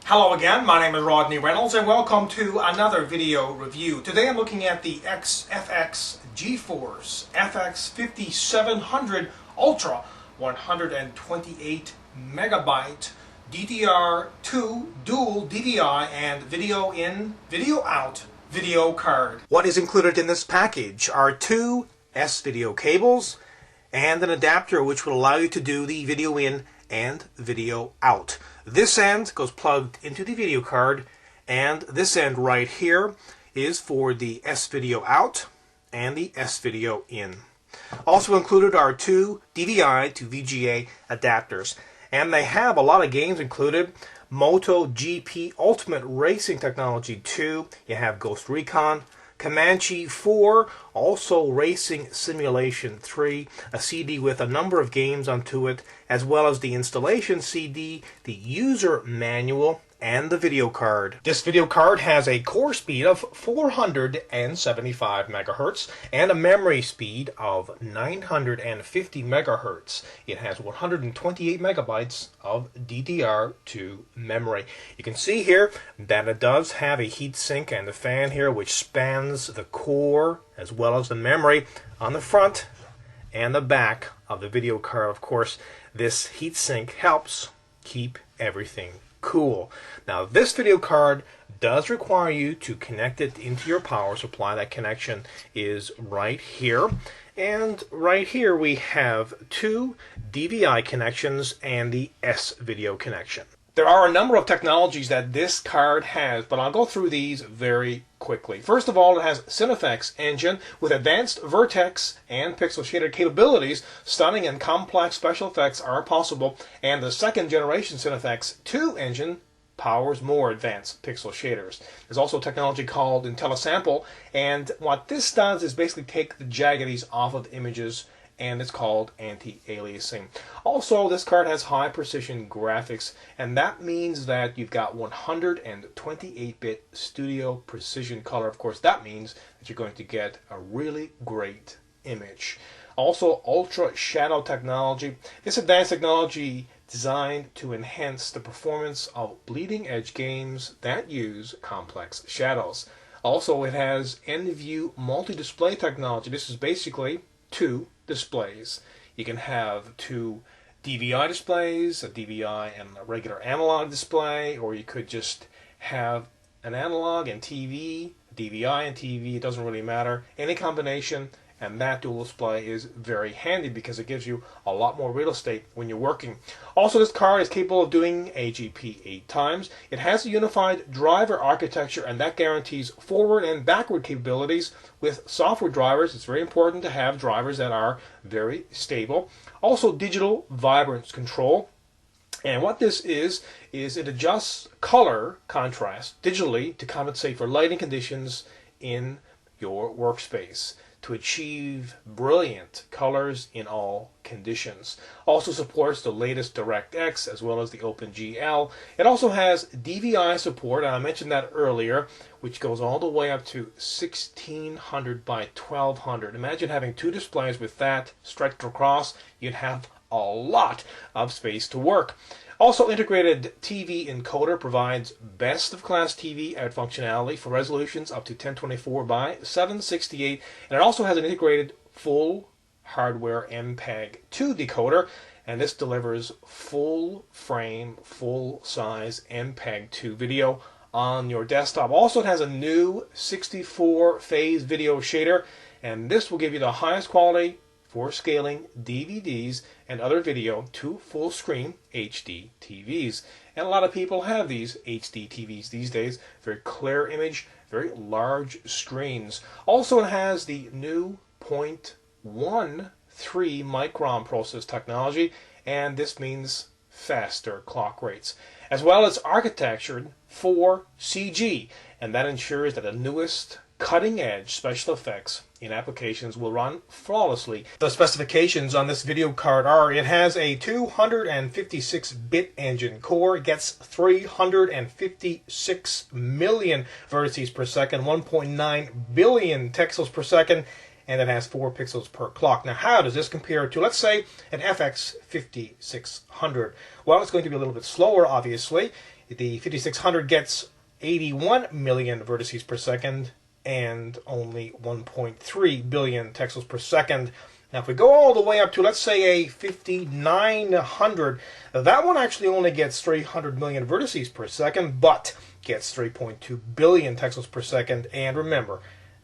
Hello again, my name is Rodney Reynolds and welcome to another video review. Today I'm looking at the XFX GeForce FX 5700 Ultra 128 megabyte DDR2 dual DVI and video in, video out video card. What is included in this package are two S-video cables and an adapter which will allow you to do the video in and video out. This end goes plugged into the video card, and this end right here is for the S-video out and the S-video in. Also included are two DVI to Vga adapters, and they have a lot of games included. MotoGP Ultimate Racing Technology 2, you have Ghost Recon, Comanche 4, also Racing Simulation 3, a CD with a number of games onto it, as well as the installation CD, the user manual, and the video card. This video card has a core speed of 475 megahertz and a memory speed of 950 megahertz. It has 128 megabytes of DDR2 memory. You can see here that it does have a heatsink and a fan here which spans the core as well as the memory on the front and the back of the video card. Of course, this heatsink helps keep everything cool. Now, this video card does require you to connect it into your power supply. That connection is right here. And right here we have two DVI connections and the S-video connection. There are a number of technologies that this card has, but I'll go through these very quickly. First of all, it has CineFX engine with advanced vertex and pixel shader capabilities. Stunning and complex special effects are possible, and the second generation CineFX 2 engine powers more advanced pixel shaders. There's also a technology called IntelliSample, and what this does is basically take the jaggedies off of images, and it's called anti-aliasing. Also, this card has high precision graphics, and that means that you've got 128-bit studio precision color. Of course, that means that you're going to get a really great image. Also, ultra shadow technology. This advanced technology designed to enhance the performance of bleeding edge games that use complex shadows. Also, it has N-View multi-display technology. This is basically two displays. You can have two DVI displays, a DVI and a regular analog display, or you could just have an analog and TV, DVI and TV, it doesn't really matter. Any combination, and that dual display is very handy because it gives you a lot more real estate when you're working. Also, this card is capable of doing AGP 8 times. It has a unified driver architecture, and that guarantees forward and backward capabilities with software drivers. It's very important to have drivers that are very stable. Also, digital Vibrance control. And what this is it adjusts color contrast digitally to compensate for lighting conditions in your workspace to achieve brilliant colors in all conditions. Also supports the latest DirectX as well as the OpenGL. It also has DVI support, and I mentioned that earlier, which goes all the way up to 1600 by 1200. Imagine having two displays with that stretched across. You'd have a lot of space to work. Also, integrated TV encoder provides best-of-class TV out functionality for resolutions up to 1024 by 768, and it also has an integrated full hardware MPEG-2 decoder, and this delivers full-frame, full-size MPEG-2 video on your desktop. Also, it has a new 64-phase video shader, and this will give you the highest quality for scaling DVDs and other video to full-screen HD TVs. And a lot of people have these HD TVs these days. Very clear image, very large screens. Also, it has the new 0.13 micron process technology, and this means faster clock rates. As well as architectured for CG, and that ensures that the newest cutting-edge special effects in applications will run flawlessly. The specifications on this video card are: it has a 256-bit engine core, it gets 356 million vertices per second, 1.9 billion pixels per second, and it has 4 pixels per clock. Now, how does this compare to, let's say, an FX 5600? Well, it's going to be a little bit slower, obviously. The 5600 gets 81 million vertices per second and only 1.3 billion texels per second. Now, if we go all the way up to, let's say, a 5900, that one actually only gets 300 million vertices per second, but gets 3.2 billion texels per second. And remember,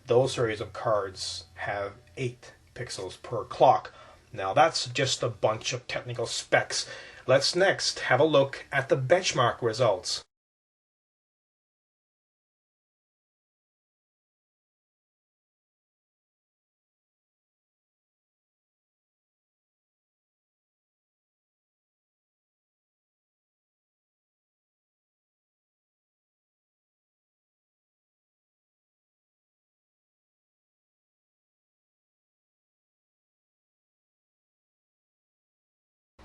those series of cards have 8 pixels per clock. Now, that's just a bunch of technical specs. Let's next have a look at the benchmark results.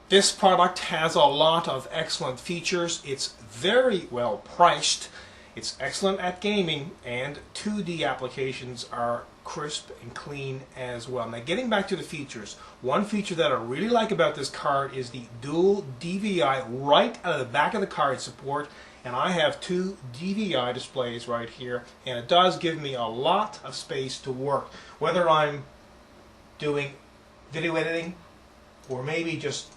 This product has a lot of excellent features. It's very well priced. It's excellent at gaming, and 2D applications are crisp and clean as well. Now, getting back to the features, one feature that I really like about this card is the dual DVI right out of the back of the card support. And I have 2 DVI displays right here, and it does give me a lot of space to work. Whether I'm doing video editing, or maybe just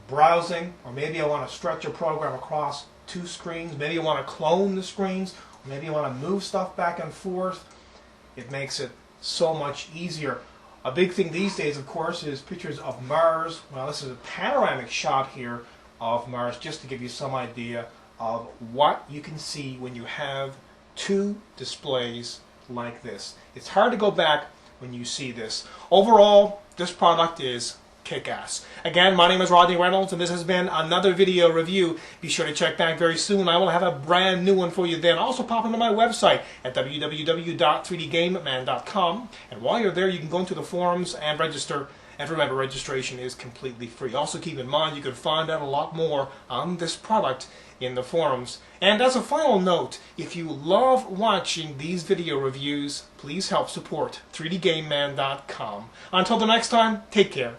browsing, or maybe I want to stretch a program across 2 screens, maybe I want to clone the screens, or maybe I want to move stuff back and forth. It makes it so much easier. A big thing these days, of course, is pictures of Mars. Well, this is a panoramic shot here of Mars, just to give you some idea of what you can see when you have 2 displays like this. It's hard to go back when you see this. Overall, this product is kick-ass. Again, my name is Rodney Reynolds, and this has been another video review. Be sure to check back very soon. I will have a brand new one for you then. Also, pop into my website at www.3dgameman.com. And while you're there, you can go into the forums and register. And remember, registration is completely free. Also, keep in mind, you can find out a lot more on this product in the forums. And as a final note, if you love watching these video reviews, please help support 3dgameman.com. Until the next time, take care.